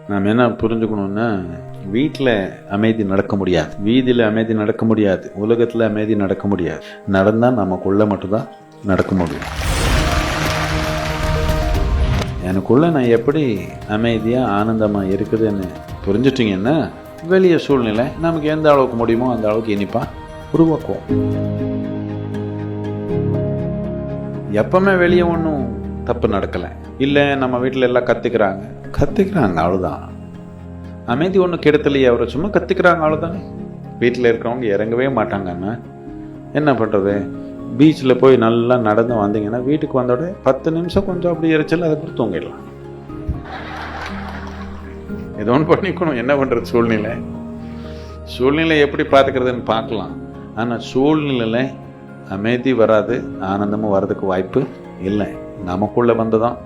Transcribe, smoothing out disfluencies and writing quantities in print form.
நாம் என்ன புரிஞ்சுக்கணும்னா, வீட்டில் அமைதி நடக்க முடியாது, வீதியில் அமைதி நடக்க முடியாது, உலகத்தில் அமைதி நடக்க முடியாது. நடந்தால் நமக்குள்ளே மட்டும்தான் நடக்க முடியும். எனக்குள்ளே நான் எப்படி அமைதியாக ஆனந்தமாக இருக்குதுன்னு புரிஞ்சிட்டிங்கன்னா, வெளிய சூழ்நிலை நமக்கு எந்த அளவுக்கு முடியுமோ அந்த அளவுக்கு இனிப்பாக உருவாக்குவோம். எப்பவுமே வெளியே ஒன்றும் தப்பு நடக்கலை, இல்லை நம்ம வீட்டில் எல்லாம் கற்றுக்கிறாங்க அவ்வளோதான். அமைதி ஒன்றும் கெடுத்தலையே, அவரை சும்மா கற்றுக்கிறாங்க அவ்வளோதானே. வீட்டில் இருக்கிறவங்க இறங்கவே மாட்டாங்கன்னா என்ன பண்ணுறது? பீச்சில் போய் நல்லா நடந்து வந்தீங்கன்னா வீட்டுக்கு வந்தோட 10 நிமிஷம் கொஞ்சம் அப்படி இறைச்சல், அதுக்கப்புறம் தூங்கிடலாம். ஏதோ ஒன்று பண்ணிக்கணும். என்ன பண்ணுறது? சூழ்நிலை எப்படி பார்த்துக்கிறதுன்னு பார்க்கலாம். ஆனால் சூழ்நிலையில் அமைதி வராது, ஆனந்தமும் வர்றதுக்கு வாய்ப்பு இல்லை. நமக்குள்ளே வந்து தான்